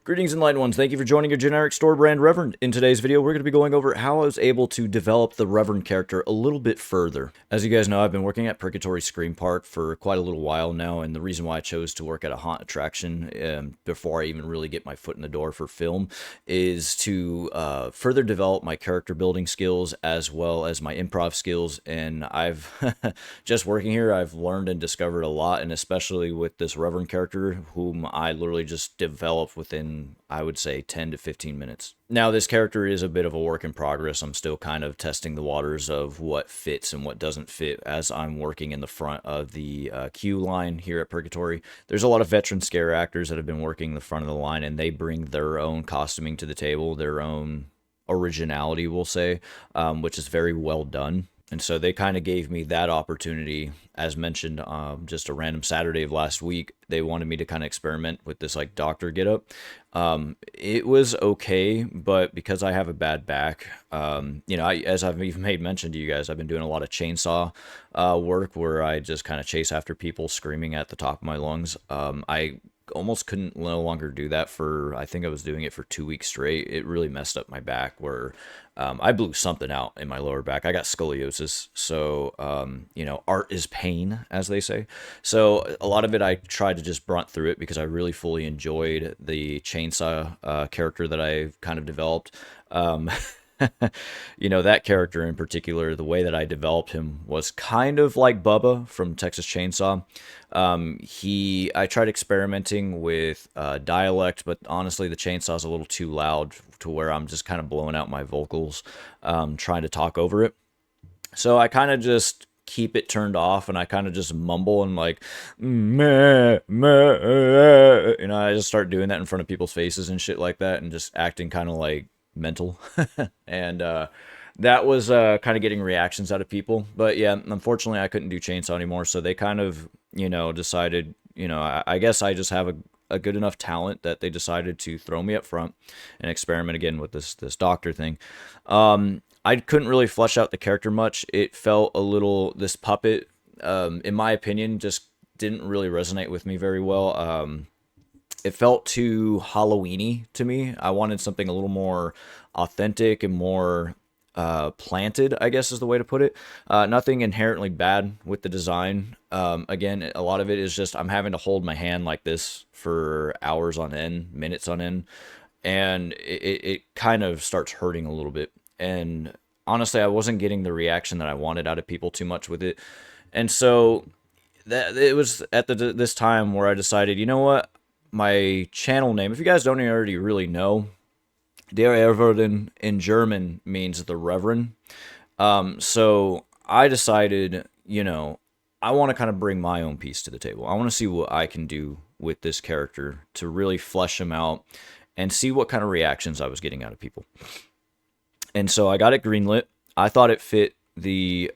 Greetings, enlightened ones. Thank you for joining your generic store brand Reverend. In today's video, we're going to be going over how I was able to develop the Reverend character a little bit further. As you guys know, I've been working at Purgatory Scream Park for quite a little while now, and the reason why I chose to work at a haunt attraction before I even really get my foot in the door for film is to further develop my character building skills as well as my improv skills. And I've just working here, I've learned and discovered a lot, and especially with this Reverend character, whom I literally just developed within, I would say, 10 to 15 minutes. Now, this character is a bit of a work in progress. I'm still kind of testing the waters of what fits and what doesn't fit as I'm working in the front of the queue line here at Purgatory. There's a lot of veteran scare actors that have been working the front of the line, and they bring their own costuming to the table, their own originality, we'll say, which is very well done. And so they kind of gave me that opportunity, as mentioned, just a random Saturday of last week. They wanted me to kind of experiment with this like doctor getup. It was okay, but because I have a bad back, as I've even made mention to you guys, I've been doing a lot of chainsaw work where I just kind of chase after people screaming at the top of my lungs. I almost couldn't no longer do that for, I think I was doing it for 2 weeks straight. It really messed up my back where I blew something out in my lower back. I got scoliosis. So, art is pain, as they say. So a lot of it, I tried to just brunt through it because I really fully enjoyed the chainsaw character that I've kind of developed. That character in particular, the way that I developed him was kind of like Bubba from Texas Chainsaw. I tried experimenting with dialect, but honestly, the chainsaw is a little too loud to where I'm just kind of blowing out my vocals, trying to talk over it. So I kind of just keep it turned off, and I kind of just mumble and like, meh, meh, I just start doing that in front of people's faces and shit like that, and just acting kind of like mental. And that was kind of getting reactions out of people. But yeah, unfortunately I couldn't do chainsaw anymore, so they kind of decided, I guess I just have a good enough talent that they decided to throw me up front and experiment again with this doctor thing. I couldn't really flesh out the character much. It felt a little, this puppet, in my opinion, just didn't really resonate with me very well. It felt too Halloween-y to me. I wanted something a little more authentic and more planted, I guess is the way to put it. Nothing inherently bad with the design. Again, a lot of it is just I'm having to hold my hand like this for hours on end, minutes on end, and it kind of starts hurting a little bit. And honestly, I wasn't getting the reaction that I wanted out of people too much with it. And so that it was at this time where I decided, you know what? My channel name, if you guys don't already really know, Der Reverend in German means the Reverend. So I decided, I want to kind of bring my own piece to the table. I want to see what I can do with this character to really flesh him out and see what kind of reactions I was getting out of people. And so I got it greenlit. I thought it fit the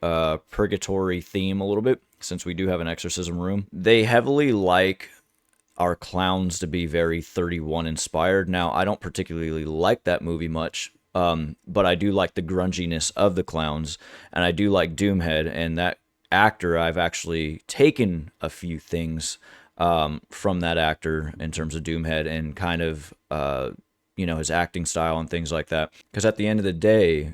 Purgatory theme a little bit, since we do have an exorcism room. They heavily like our clowns to be very 31 inspired. Now, I don't particularly like that movie much, but I do like the grunginess of the clowns, and I do like Doomhead, and that actor, I've actually taken a few things from that actor in terms of Doomhead and kind of, his acting style and things like that. Because at the end of the day,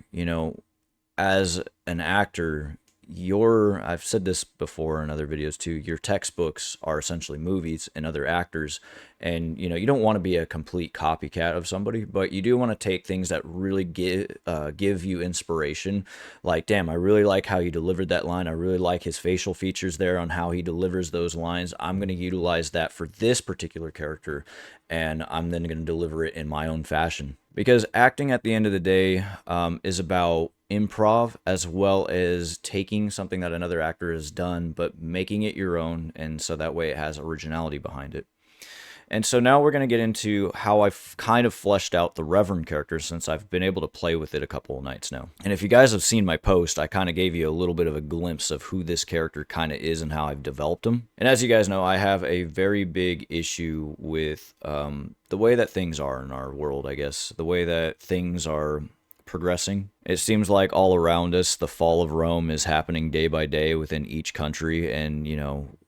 as an actor, I've said this before in other videos too, your textbooks are essentially movies and other actors. And, you don't want to be a complete copycat of somebody, but you do want to take things that really give you inspiration. Like, damn, I really like how you delivered that line. I really like his facial features there on how he delivers those lines. I'm going to utilize that for this particular character, and I'm then going to deliver it in my own fashion. Because acting at the end of the day is about improv, as well as taking something that another actor has done, but making it your own, and so that way it has originality behind it. And so now we're going to get into how I've kind of fleshed out the Reverend character, since I've been able to play with it a couple of nights now. And if you guys have seen my post, I kind of gave you a little bit of a glimpse of who this character kind of is and how I've developed him. And as you guys know, I have a very big issue with the way that things are in our world, I guess. The way that things are progressing. It seems like all around us, the fall of Rome is happening day by day within each country. And,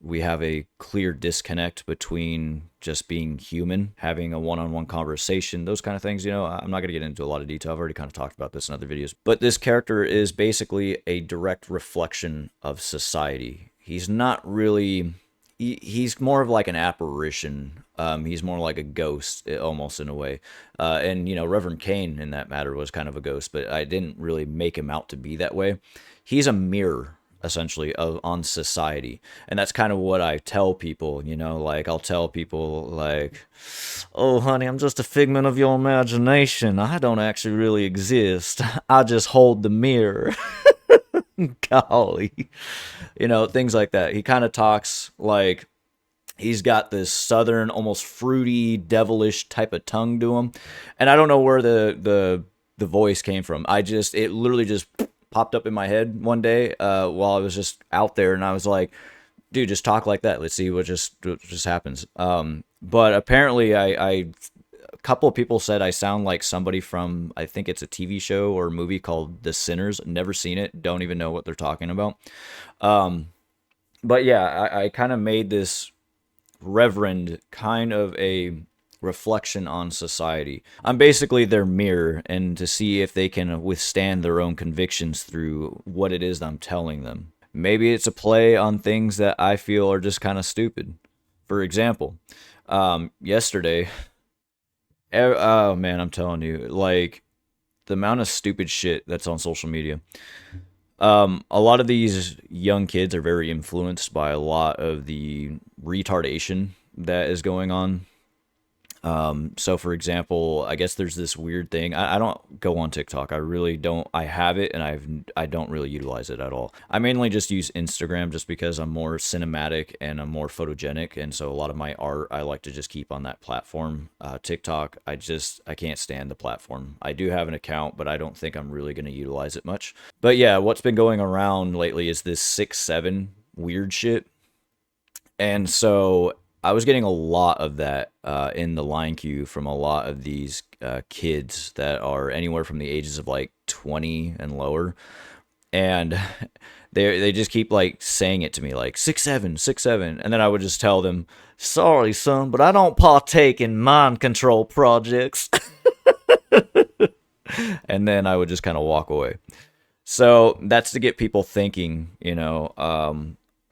we have a clear disconnect between just being human, having a one on one conversation, those kind of things. I'm not going to get into a lot of detail. I've already kind of talked about this in other videos. But this character is basically a direct reflection of society. He's not really. He's more of like an apparition. He's more like a ghost, almost in a way. And Reverend Cain, in that matter, was kind of a ghost, but I didn't really make him out to be that way. He's a mirror, essentially, on society, and that's kind of what I tell people. Like I'll tell people, like, "Oh, honey, I'm just a figment of your imagination. I don't actually really exist. I just hold the mirror." Golly, things like that. He kind of talks like he's got this southern, almost fruity, devilish type of tongue to him, and I don't know where the voice came from. It literally just popped up in my head one day while I was just out there, and I was like, dude, just talk like that. Let's see what just happens. But apparently, I a couple of people said I sound like somebody from, I think it's a TV show or a movie called The Sinners. Never seen it. Don't even know what they're talking about. But yeah, I kind of made this Reverend kind of a reflection on society. I'm basically their mirror, and to see if they can withstand their own convictions through what it is I'm telling them. Maybe it's a play on things that I feel are just kind of stupid. For example, yesterday, oh man, I'm telling you, like the amount of stupid shit that's on social media. A lot of these young kids are very influenced by a lot of the retardation that is going on. So for example, I guess there's this weird thing. I don't go on TikTok. I really don't. I have it, and I don't really utilize it at all. I mainly just use Instagram just because I'm more cinematic and I'm more photogenic, and so a lot of my art I like to just keep on that platform. TikTok, I can't stand the platform. I do have an account, but I don't think I'm really going to utilize it much. But yeah, what's been going around lately is this 6'7" weird shit. And so I was getting a lot of that in the line queue from a lot of these kids that are anywhere from the ages of like 20 and lower. And they just keep like saying it to me, like 6'7", 6'7", and then I would just tell them, "Sorry, son, but I don't partake in mind control projects." And then I would just kind of walk away. So that's to get people thinking,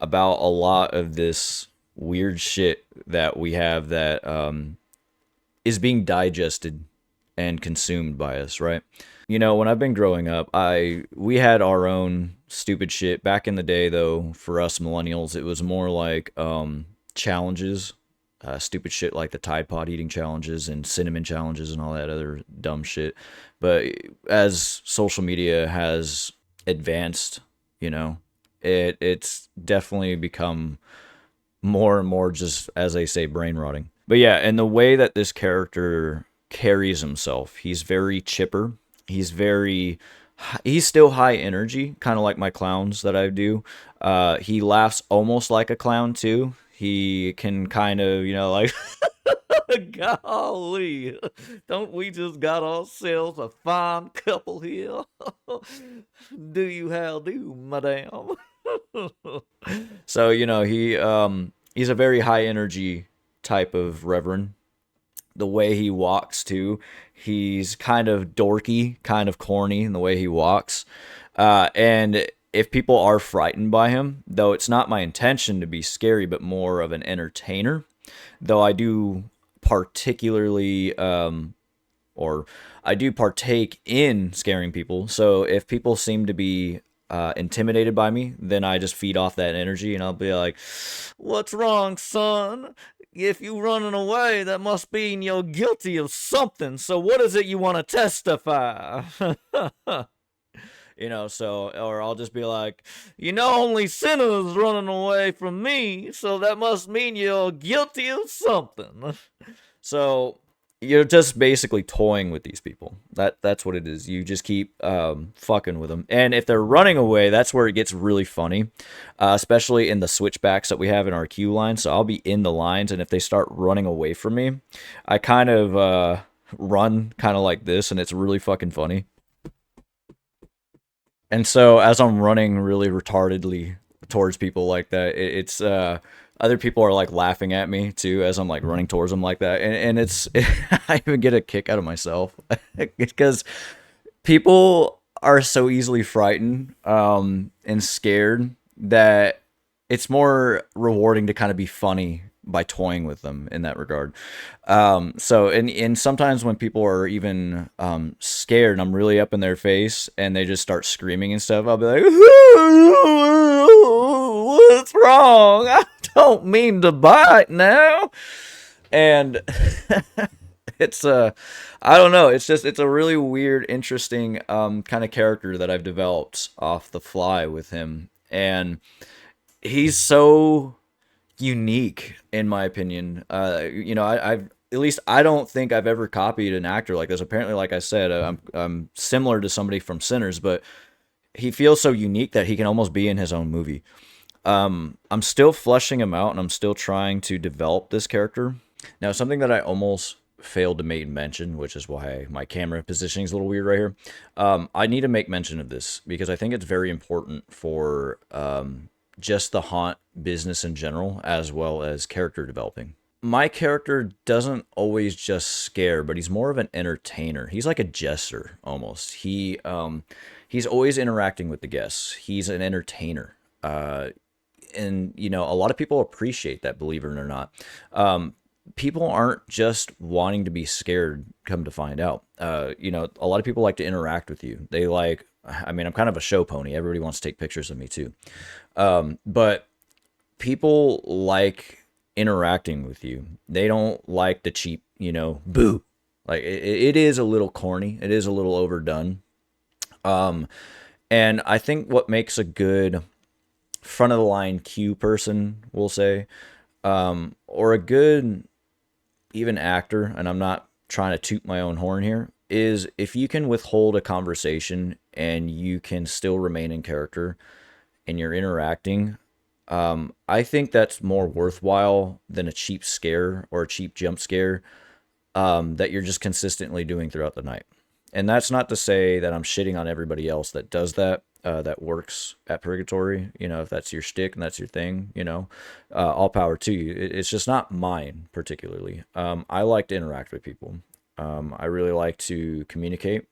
about a lot of this weird shit that we have that is being digested and consumed by us, right? When I've been growing up, we had our own stupid shit. Back in the day, though, for us millennials, it was more like challenges, stupid shit like the Tide Pod eating challenges and cinnamon challenges and all that other dumb shit. But as social media has advanced, it's definitely become more and more, just as they say, brain rotting. But yeah, and the way that this character carries himself, he's very chipper. He's still high energy, kind of like my clowns that I do. He laughs almost like a clown too. He can kind of, like, golly, don't we just got ourselves a fine couple here? Do you how do, madame? So he's a very high energy type of Reverend. The way he walks too, he's kind of dorky, kind of corny in the way he walks. And if people are frightened by him, though it's not my intention to be scary, but more of an entertainer, though I do particularly or I do partake in scaring people. So if people seem to be intimidated by me, then I just feed off that energy, and I'll be like, "What's wrong, son? If you running away, that must mean you're guilty of something. So what is it you want to testify?" Or I'll just be like, "Only sinners running away from me, so that must mean you're guilty of something." So you're just basically toying with these people. That's what it is. You just keep fucking with them. And if they're running away, that's where it gets really funny, especially in the switchbacks that we have in our queue line. So I'll be in the lines, and if they start running away from me, I kind of run kind of like this, and it's really fucking funny. And so as I'm running really retardedly towards people like that, it's other people are like laughing at me too as I'm like running towards them like that, and it's I even get a kick out of myself because people are so easily frightened and scared that it's more rewarding to kind of be funny by toying with them in that regard. So and sometimes when people are even scared and I'm really up in their face and they just start screaming and stuff, I'll be like, what's wrong? I don't mean to bite now. And it's I don't know, it's just it's a really weird, interesting kind of character that I've developed off the fly with him. And he's so unique in my opinion. I've at least I don't think I've ever copied an actor like this. Apparently, like I said, I'm similar to somebody from Sinners, but he feels so unique that he can almost be in his own movie. I'm still fleshing him out and I'm still trying to develop this character. Now, something that I almost failed to make mention, which is why my camera positioning is a little weird right here. I need to make mention of this because I think it's very important for just the haunt business in general, as well as character developing. My character doesn't always just scare, but he's more of an entertainer. He's like a jester almost. He's always interacting with the guests. He's an entertainer. And a lot of people appreciate that, believe it or not. People aren't just wanting to be scared, come to find out. A lot of people like to interact with you. They like, I mean, I'm kind of a show pony. Everybody wants to take pictures of me too. But people like interacting with you. They don't like the cheap, boo. Like it is a little corny. It is a little overdone. And I think what makes a good front of the line Q person, we'll say, or a good even actor, and I'm not trying to toot my own horn here, is if you can withhold a conversation and you can still remain in character and you're interacting. I think that's more worthwhile than a cheap scare or a cheap jump scare that you're just consistently doing throughout the night. And that's not to say that I'm shitting on everybody else that does that, that works at Purgatory. If that's your shtick and that's your thing, all power to you. It's just not mine particularly. I like to interact with people. I really like to communicate.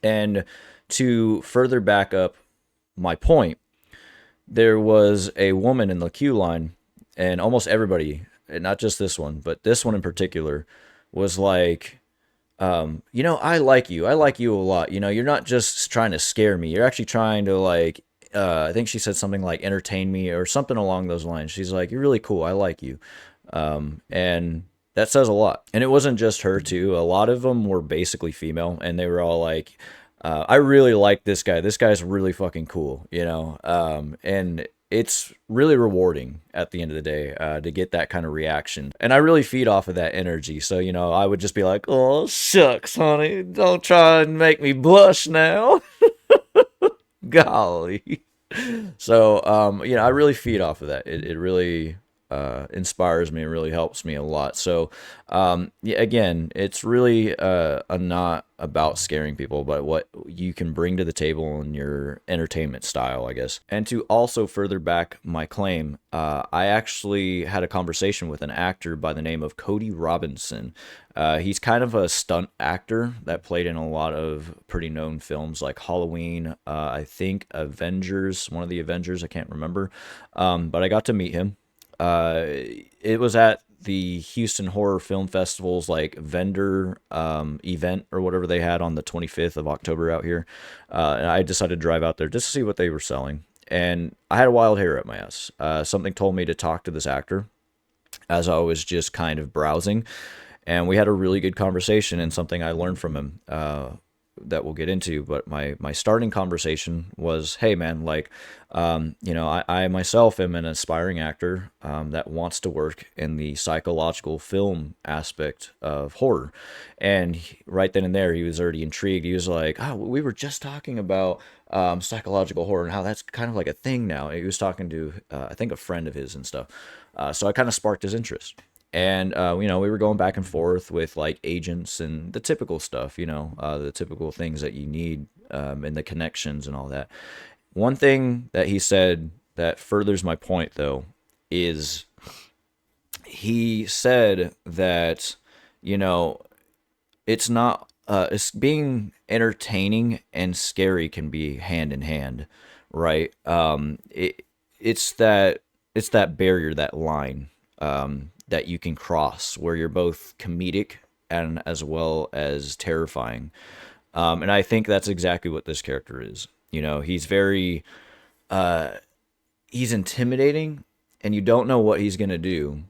And to further back up my point, there was a woman in the queue line, and almost everybody, and not just this one, but this one in particular, was like, I like you. I like you a lot. You're not just trying to scare me. You're actually trying to like, I think she said something like entertain me or something along those lines. She's like, you're really cool. I like you. And that says a lot. And it wasn't just her too. A lot of them were basically female and they were all like, I really like this guy. This guy's really fucking cool, and it's really rewarding at the end of the day to get that kind of reaction. And I really feed off of that energy. So, I would just be like, oh, shucks, honey. Don't try and make me blush now. Golly. So, I really feed off of that. It really inspires me and really helps me a lot. So, yeah, again, it's really not about scaring people, but what you can bring to the table in your entertainment style, I guess. And to also further back my claim, I actually had a conversation with an actor by the name of Cody Robinson. He's kind of a stunt actor that played in a lot of pretty known films like Halloween, I think Avengers, one of the Avengers, I can't remember. But I got to meet him. It was at the Houston Horror Film Festival's like vendor event or whatever they had on the 25th of October out here. And I decided to drive out there just to see what they were selling. And I had a wild hair up my ass. Something told me to talk to this actor as I was just kind of browsing. And we had a really good conversation and something I learned from him that we'll get into. But my starting conversation was, hey, man, like, I myself am an aspiring actor that wants to work in the psychological film aspect of horror. And right then and there, he was already intrigued. He was like, oh, we were just talking about psychological horror and how that's kind of like a thing now. He was talking to, I think, a friend of his and stuff. So I kind of sparked his interest. And, we were going back and forth with like agents and the typical stuff, the typical things that you need and the connections and all that. One thing that he said that furthers my point, though, is he said that, you know, it's not, it's being entertaining and scary can be hand in hand, right? It's that, it's that barrier, that line, that you can cross where you're both comedic and as well as terrifying. And I think that's exactly what this character is. You know, he's very, he's intimidating, and you don't know what he's gonna do.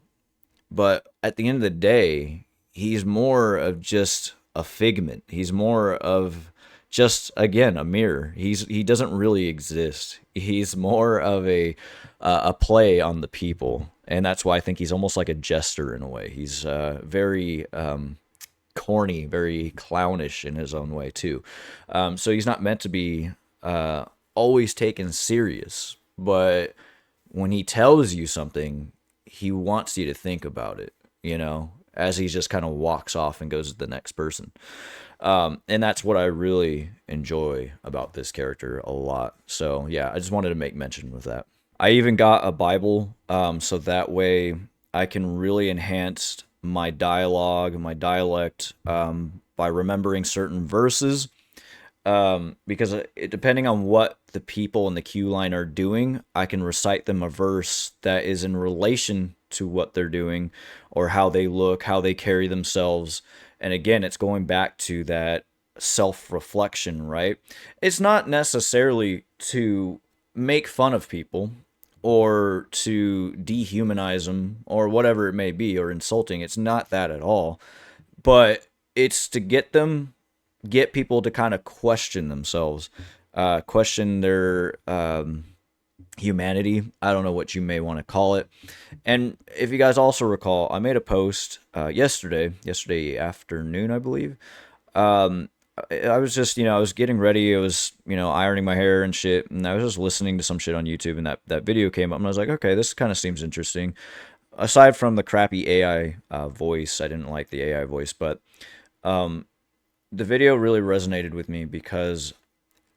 But at the end of the day, he's more of just a figment. He's more of just, again, a mirror. He doesn't really exist. He's more of a play on the people, and that's why I think he's almost like a jester in a way. He's very corny, very clownish in his own way too. So he's not meant to be always taken serious, but when he tells you something, he wants you to think about it, you know, as he just kind of walks off and goes to the next person. And that's what I really enjoy about this character a lot. So yeah, I just wanted to make mention with that. I even got a Bible, so that way I can really enhance my dialogue, my dialect, by remembering certain verses, because depending on what the people in the queue line are doing, I can recite them a verse that is in relation to what they're doing or how they look, how they carry themselves. And again, it's going back to that self reflection, right? It's not necessarily to make fun of people or to dehumanize them or whatever it may be, or insulting. It's not that at all. But it's to get people to kind of question themselves, question their humanity. I don't know what you may want to call it. And if you guys also recall, I made a post yesterday afternoon, I believe. I was just, I was getting ready. I was, ironing my hair and shit. And I was just listening to some shit on YouTube, and that video came up, and I was like, okay, this kind of seems interesting. Aside from the crappy AI voice, I didn't like the AI voice, but the video really resonated with me because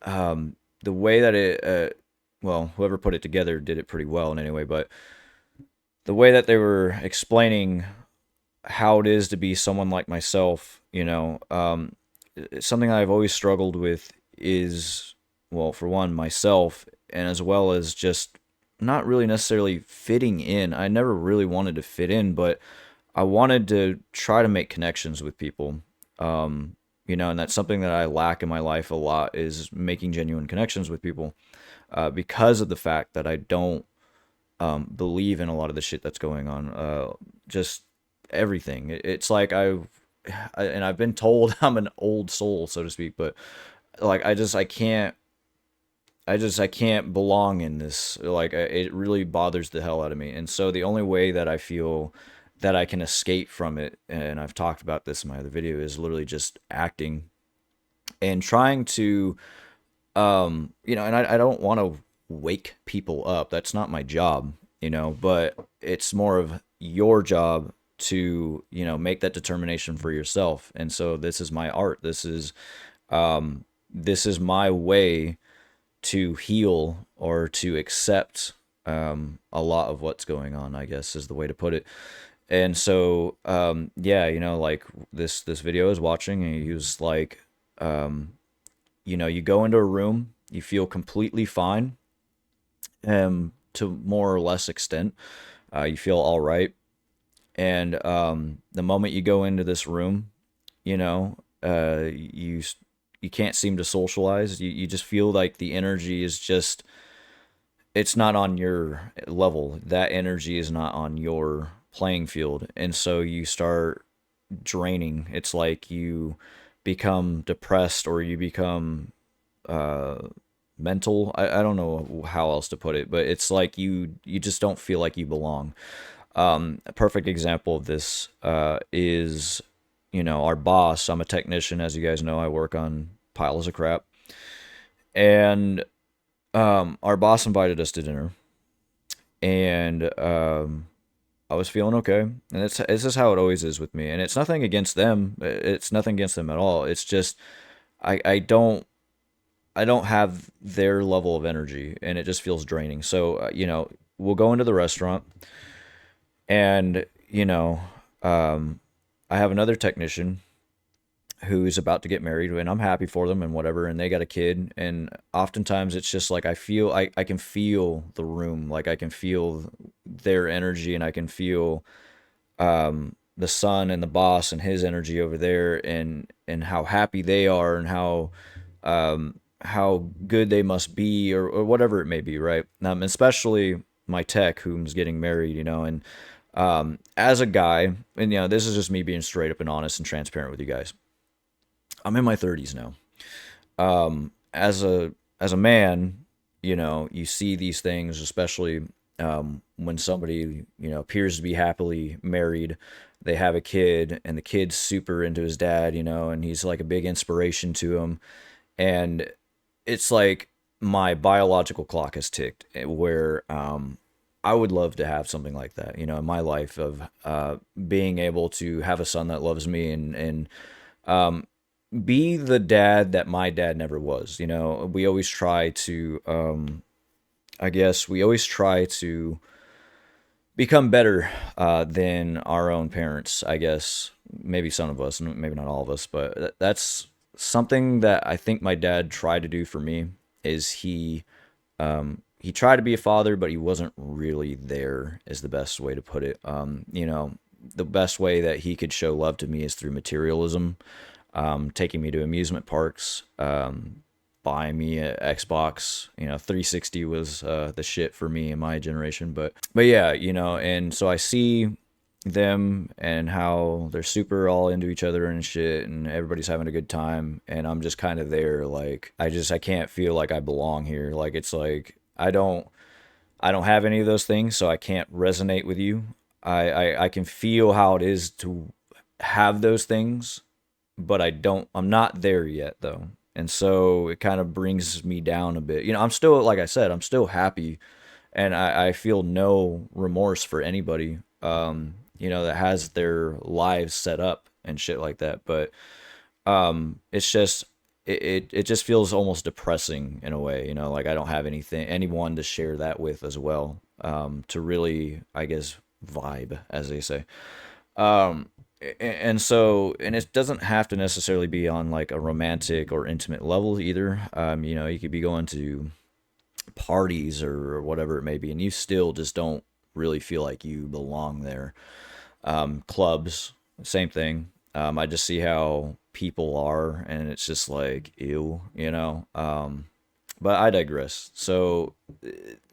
the way that well, whoever put it together did it pretty well in any way, but the way that they were explaining how it is to be someone like myself, something I've always struggled with is, well, for one, myself, and as well as just not really necessarily fitting in. I never really wanted to fit in, but I wanted to try to make connections with people. And that's something that I lack in my life a lot, is making genuine connections with people, because of the fact that I don't believe in a lot of the shit that's going on. Just everything. It's like and I've been told I'm an old soul, so to speak, but like I can't belong in this. Like it really bothers the hell out of me. And so the only way that I feel that I can escape from it, and I've talked about this in my other video, is literally just acting and trying to, and I don't want to wake people up. That's not my job, but it's more of your job to, make that determination for yourself. And so this is my art. This is my way to heal or to accept a lot of what's going on, I guess is the way to put it. And so, yeah, like this video I was watching, and he was like, you go into a room, you feel completely fine, to more or less extent, you feel all right. And the moment you go into this room, you can't seem to socialize. You just feel like the energy is just, it's not on your level. That energy is not on your playing field. And so you start draining. It's like you become depressed, or you become mental. I don't know how else to put it, but it's like you just don't feel like you belong. A perfect example of this is, our boss. I'm a technician, as you guys know. I work on piles of crap. And our boss invited us to dinner. And I was feeling okay. And it's just how it always is with me. And it's nothing against them. It's nothing against them at all. It's just I don't I don't have their level of energy, and it just feels draining. So we'll go into the restaurant, and I have another technician who's about to get married, and I'm happy for them and whatever, and they got a kid, and oftentimes it's just like I can feel the room, like I can feel their energy, and I can feel the son and the boss and his energy over there, and how happy they are, and how good they must be, or whatever it may be, right? Especially my tech whom's getting married, and as a guy, and this is just me being straight up and honest and transparent with you guys. I'm in my 30s now. As a man, you see these things, especially when somebody appears to be happily married. They have a kid, and the kid's super into his dad, and he's like a big inspiration to him. And it's like my biological clock has ticked, where I would love to have something like that, in my life, of being able to have a son that loves me, and be the dad that my dad never was. We always try to, I guess, we always try to become better than our own parents, I guess. Maybe some of us, maybe not all of us, but that's something that I think my dad tried to do for me. Is he tried to be a father, but he wasn't really there, is the best way to put it. The best way that he could show love to me is through materialism, taking me to amusement parks, buying me an Xbox. 360 was the shit for me in my generation. But yeah, and so I see them and how they're super all into each other and shit, and everybody's having a good time, and I'm just kind of there, like I can't feel like I belong here. Like it's like I don't have any of those things, so I can't resonate with you. I can feel how it is to have those things, but I'm not there yet though. And so it kind of brings me down a bit. I'm still, like I said, I'm still happy, and I feel no remorse for anybody, that has their lives set up and shit like that. But it's just, it just feels almost depressing in a way, like I don't have anyone to share that with as well, to really, I guess, vibe, as they say. Um, and so, and it doesn't have to necessarily be on like a romantic or intimate level either. You could be going to parties or whatever it may be, and you still just don't really feel like you belong there. Clubs, same thing. I just see how people are, and it's just like ew. But I digress. So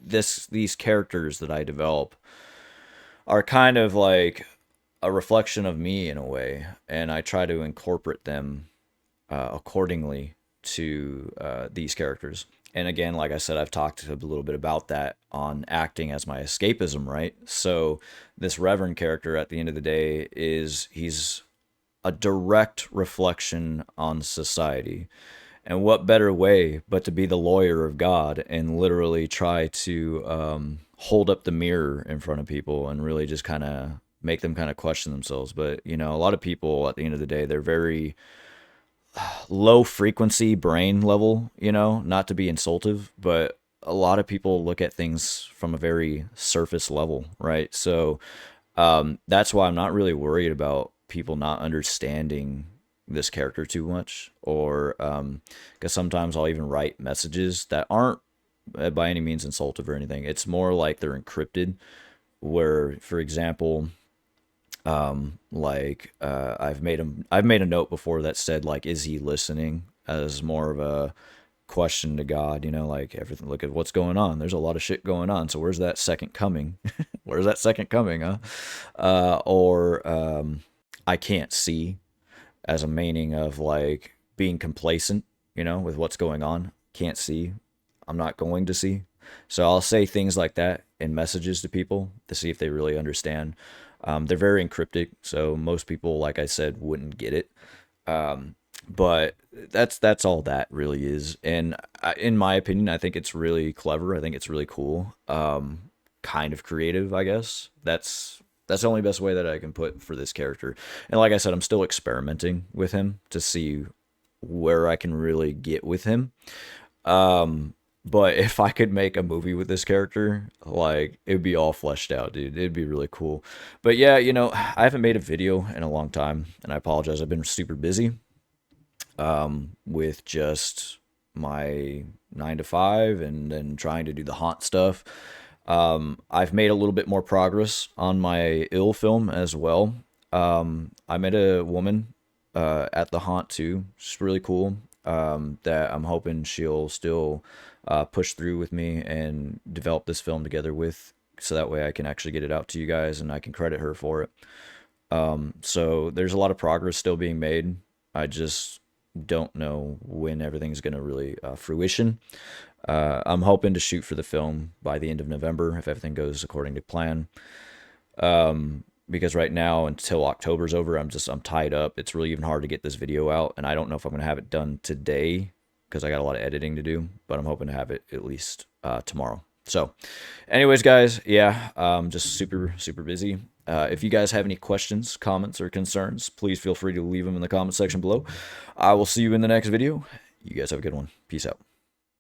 these characters that I develop are kind of like a reflection of me in a way, and I try to incorporate them accordingly to these characters. And again, like I said, I've talked a little bit about that on acting as my escapism, right? So this Reverend character at the end of the day he's a direct reflection on society. And what better way but to be the lawyer of God and literally try to hold up the mirror in front of people and really just kind of make them kind of question themselves. But, a lot of people at the end of the day, they're very low frequency brain level, not to be insultive, but a lot of people look at things from a very surface level, right? So that's why I'm not really worried about people not understanding this character too much, or because sometimes I'll even write messages that aren't by any means insultive or anything. It's more like they're encrypted, where, for example, I've made a note before that said, like, is he listening, as more of a question to God, like, everything, look at what's going on. There's a lot of shit going on. So where's that second coming? Where's that second coming, huh? Or I can't see, as a meaning of like being complacent, with what's going on. Can't see. I'm not going to see. So I'll say things like that in messages to people to see if they really understand. They're very encryptic, so most people, like I said, wouldn't get it. But that's all that really is. And in my opinion, I think it's really clever. I think it's really cool. Kind of creative, I guess. That's the only best way that I can put for this character. And like I said, I'm still experimenting with him to see where I can really get with him. But if I could make a movie with this character, like it'd be all fleshed out, dude. It'd be really cool. But yeah, I haven't made a video in a long time, and I apologize. I've been super busy with just my 9 to 5 and then trying to do the haunt stuff. I've made a little bit more progress on my ill film as well. I met a woman at the haunt too. She's really cool. That I'm hoping she'll still push through with me and develop this film together with, so that way I can actually get it out to you guys and I can credit her for it. So there's a lot of progress still being made. I just don't know when everything's going to really fruition. I'm hoping to shoot for the film by the end of November if everything goes according to plan. Because right now until October's over, I'm tied up. It's really even hard to get this video out, and I don't know if I'm going to have it done today because I got a lot of editing to do, but I'm hoping to have it at least tomorrow. So, anyways, guys, yeah, just super, super busy. If you guys have any questions, comments, or concerns, please feel free to leave them in the comment section below. I will see you in the next video. You guys have a good one. Peace out.